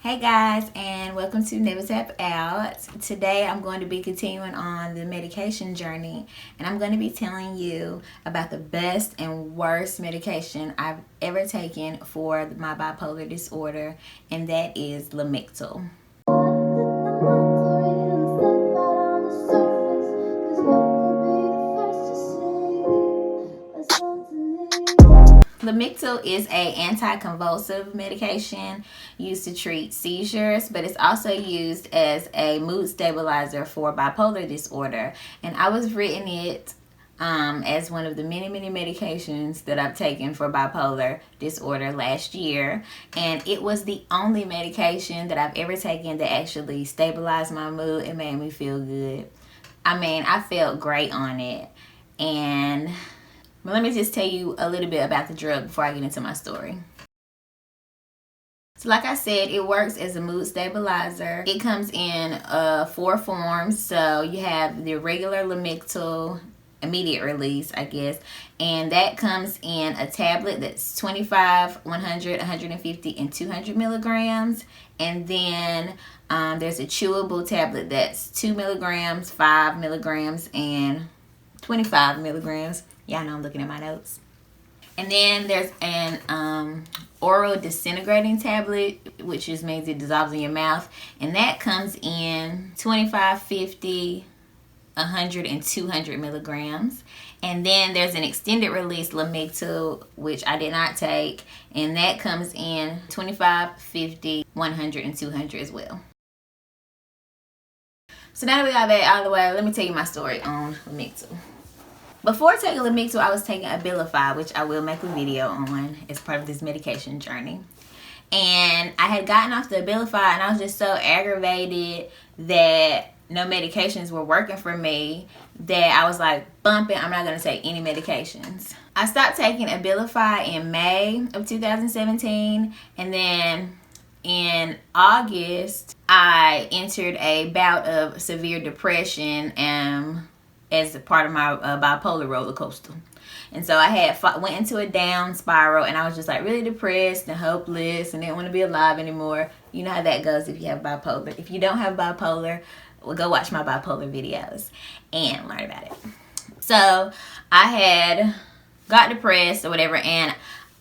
Hey guys, and welcome to Never Tap Out. Today I'm going to be continuing on the medication journey, and I'm going to be telling you about the best and worst medication I've ever taken for my bipolar disorder, and that is Lamictal. Lamictal is a anticonvulsive medication used to treat seizures, but it's also used as a mood stabilizer for bipolar disorder. And I was written it as one of the many medications that I've taken for bipolar disorder last year. And it was the only medication that I've ever taken that actually stabilized my mood and made me feel good. I mean, I felt great on it. But let me just tell you a little bit about the drug before I get into my story. So like I said, it works as a mood stabilizer. It comes in 4 forms. So you have the regular Lamictal, immediate release, I guess. And that comes in a tablet that's 25, 100, 150, and 200 milligrams. And then there's a chewable tablet that's 2 milligrams, 5 milligrams, and 25 milligrams. Y'all know I'm looking at my notes. And then there's an oral disintegrating tablet, which just means it dissolves in your mouth. And that comes in 25, 50, 100, and 200 milligrams. And then there's an extended release Lamictal, which I did not take. And that comes in 25, 50, 100, and 200 as well. So now that we got that out of the way, let me tell you my story on Lamictal. Before taking Lamictal, I was taking Abilify, which I will make a video on as part of this medication journey. And I had gotten off the Abilify, and I was just so aggravated that no medications were working for me that I was like, bumping, I'm not going to take any medications. I stopped taking Abilify in May of 2017, and then in August, I entered a bout of severe depression as a part of my bipolar roller coaster. And so I went into a down spiral, and I was just like really depressed and hopeless and didn't want to be alive anymore. You know how that goes if you have bipolar. If you don't have bipolar, well, go watch my bipolar videos and learn about it. So I had got depressed or whatever, and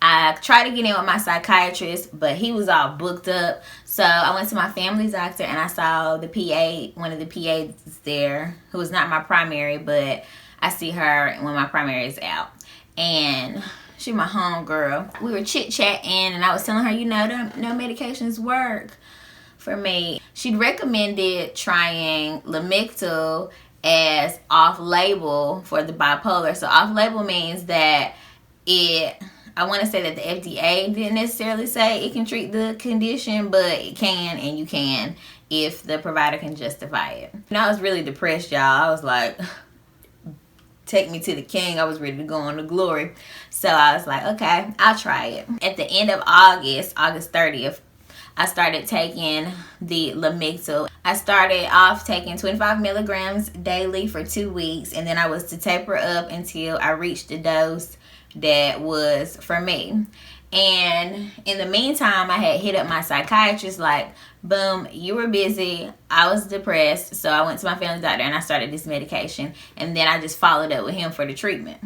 I tried to get in with my psychiatrist, but he was all booked up. So I went to my family doctor, and I saw the PA, one of the PAs there, who was not my primary, but I see her when my primary is out. And she's my homegirl. We were chit-chatting, and I was telling her, no medications work for me. She'd recommended trying Lamictal as off-label for the bipolar. So off-label means that I want to say that the FDA didn't necessarily say it can treat the condition, but it can, and you can if the provider can justify it. And I was really depressed, y'all. I was like, take me to the king. I was ready to go on to glory. So I was like, okay, I'll try it. At the end of August 30th, I started taking the Lamictal. I started off taking 25 milligrams daily for 2 weeks, and then I was to taper up until I reached the dose that was for me. And in the meantime, I had hit up my psychiatrist like, boom, you were busy, I was depressed, so I went to my family doctor and I started this medication, and then I just followed up with him for the treatment.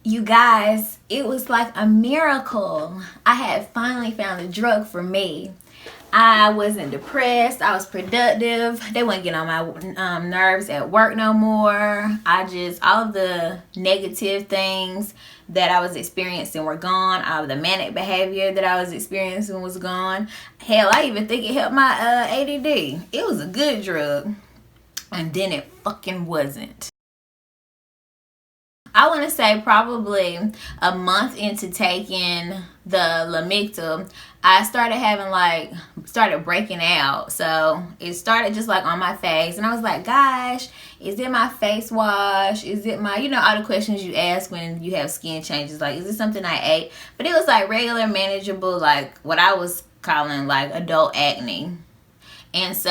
You guys, it was like a miracle. I had finally found a drug for me. I wasn't depressed. I was productive. They wouldn't get on my nerves at work no more. All of the negative things that I was experiencing were gone. All of the manic behavior that I was experiencing was gone. Hell, I even think it helped my ADD. It was a good drug. And then it fucking wasn't. I want to say probably a month into taking the Lamictal, I started breaking out. So it started just like on my face, and I was like, gosh, is it my face wash? Is it my, all the questions you ask when you have skin changes, like, is it something I ate? But it was like regular, manageable, like what I was calling like adult acne. And so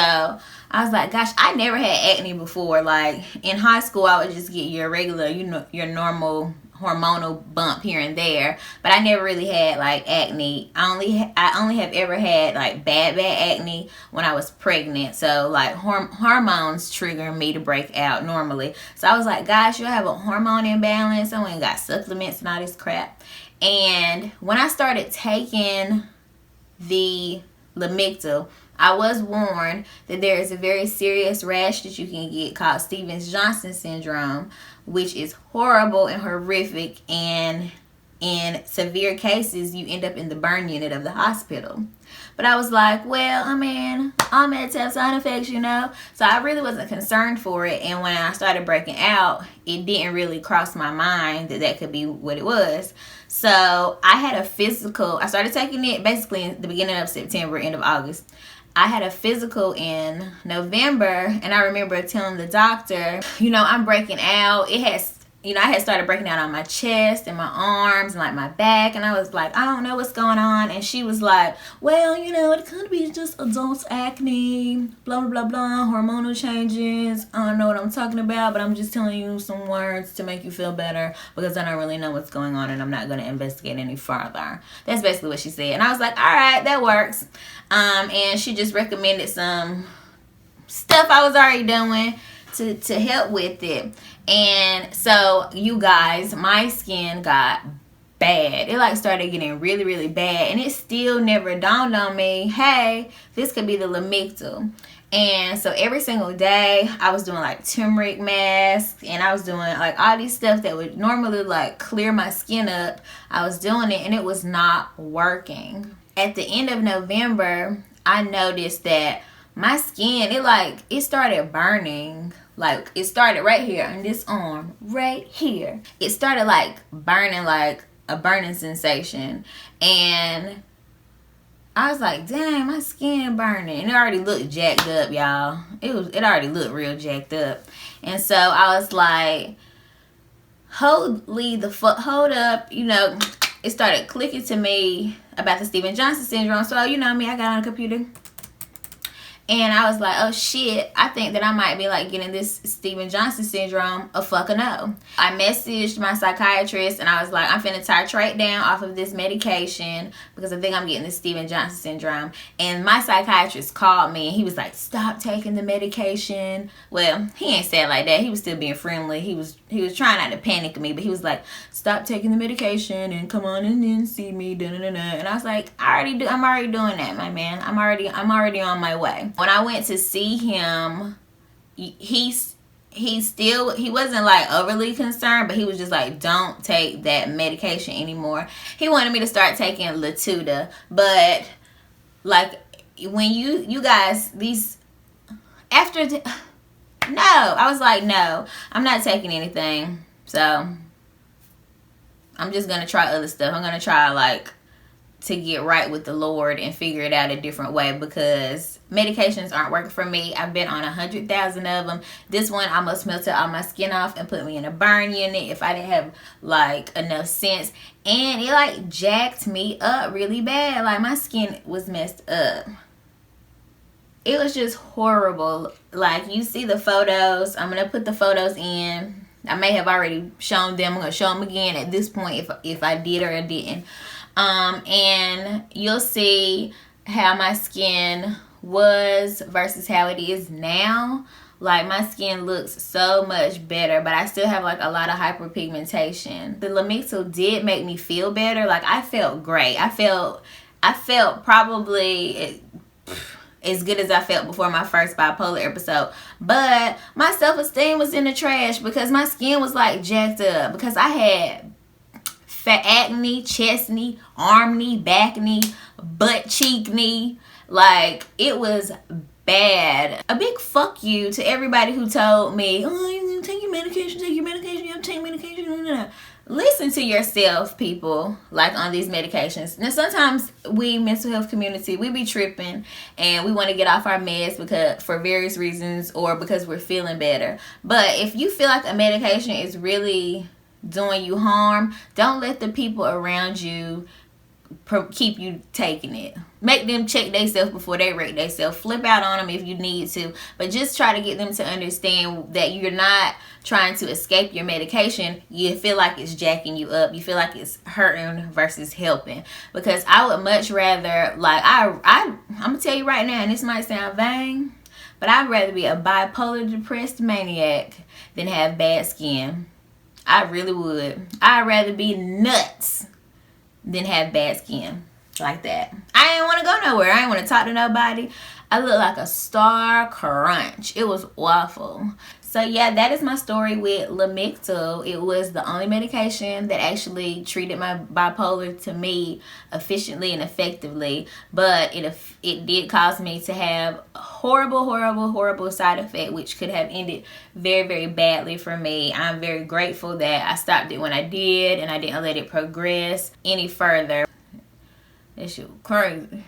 I was like, gosh, I never had acne before. Like in high school, I would just get your regular, your normal hormonal bump here and there, but I never really had like acne. I only have ever had like bad acne when I was pregnant. So like hormones trigger me to break out normally. So I was like, gosh, you have a hormone imbalance. I went and got supplements and all this crap. And when I started taking the Lamictal, I was warned that there is a very serious rash that you can get called Stevens-Johnson syndrome, which is horrible and horrific, and in severe cases you end up in the burn unit of the hospital. But I was like, well, I mean, all meds have side effects, you know, so I really wasn't concerned for it. And when I started breaking out, it didn't really cross my mind that that could be what it was. So I had a physical. I started taking it basically in the beginning of September, end of August. I had a physical in November, and I remember telling the doctor, you know, I'm breaking out. It has, you know, I had started breaking out on my chest and my arms and like my back, and I was like, I don't know what's going on. And she was like, well, you know, it could be just adult acne, blah, blah, blah, blah, hormonal changes. I don't know what I'm talking about, but I'm just telling you some words to make you feel better because I don't really know what's going on and I'm not going to investigate any further. That's basically what she said. And I was like, all right, that works. And she just recommended some stuff I was already doing to help with it. And so, you guys, my skin got bad. It like started getting really, really bad, and it still never dawned on me, hey, this could be the Lamictal. And so every single day I was doing like turmeric masks, and I was doing like all these stuff that would normally like clear my skin up. I was doing it and it was not working. At the end of November, I noticed that my skin, it started burning. Like, it started right here on this arm, right here. It started like burning, like a burning sensation. And I was like, dang, my skin burning. And it already looked jacked up, y'all. It already looked real jacked up. And so I was like, hold up, you know. It started clicking to me about the Stevens-Johnson syndrome. So, you know me, I got on a computer. And I was like, oh shit, I think that I might be like getting this Stevens-Johnson syndrome a fucking no. I messaged my psychiatrist and I was like, I'm finna titrate down off of this medication because I think I'm getting this Stevens-Johnson syndrome. And my psychiatrist called me and he was like, stop taking the medication. Well, he ain't said it like that. He was still being friendly. He was trying not to panic me, but he was like, stop taking the medication and come on and then see me. And I was like, I'm already doing that, my man. I'm already on my way. When I went to see him, he wasn't like overly concerned, but he was just like, don't take that medication anymore. He wanted me to start taking Latuda, but like when you guys, no, I was like, no, I'm not taking anything. So I'm just going to try other stuff. I'm going to try like to get right with the Lord and figure it out a different way because medications aren't working for me. I've been on 100,000 of them. This one almost melted all my skin off and put me in a burn unit if I didn't have like enough sense. And it like jacked me up really bad. Like my skin was messed up. It was just horrible. Like you see the photos. I'm going to put the photos in. I may have already shown them. I'm going to show them again at this point if I did or I didn't. And you'll see how my skin was versus how it is now. Like my skin looks so much better, but I still have like a lot of hyperpigmentation. The Lamictal did make me feel better. Like I felt great. I felt probably as good as I felt before my first bipolar episode. But my self-esteem was in the trash because my skin was like jacked up because I had fat acne, chest knee, arm knee, back knee, butt cheek knee. Like, it was bad. A big fuck you to everybody who told me, oh, you take your medication, you have to take medication. Listen to yourself, people, like on these medications. Now, sometimes we, mental health community, we be tripping and we want to get off our meds because for various reasons or because we're feeling better. But if you feel like a medication is really doing you harm, don't let the people around you keep you taking it. Make them check themselves before they rate themselves. Flip out on them if you need to, but just try to get them to understand that you're not trying to escape your medication. You feel like it's jacking you up. You feel like it's hurting versus helping. Because I would much rather, like, I'm gonna tell you right now, and this might sound vain, but I'd rather be a bipolar depressed maniac than have bad skin. I really would. I'd rather be nuts than have bad skin like that. I didn't want to go nowhere. I didn't want to talk to nobody. I looked like a star crunch. It was awful. So yeah, that is my story with Lamictal. It was the only medication that actually treated my bipolar to me efficiently and effectively, but it did cause me to have horrible side effect, which could have ended very badly for me. I'm very grateful that I stopped it when I did, and I didn't let it progress any further. That shit was crazy.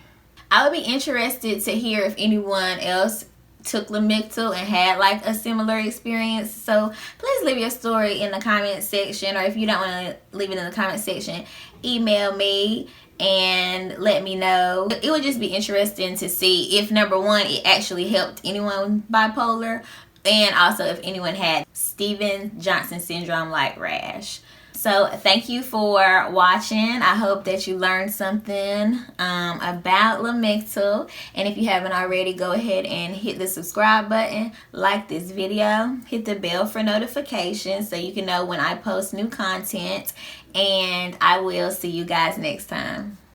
I would be interested to hear if anyone else took Lamictal and had like a similar experience. So please leave your story in the comment section, or if you don't want to leave it in the comment section, email me and let me know. It would just be interesting to see if, number one, it actually helped anyone with bipolar, and also if anyone had Stevens-Johnson syndrome like rash. So thank you for watching. I hope that you learned something about Lamictal. And if you haven't already, go ahead and hit the subscribe button, like this video, hit the bell for notifications so you can know when I post new content. And I will see you guys next time.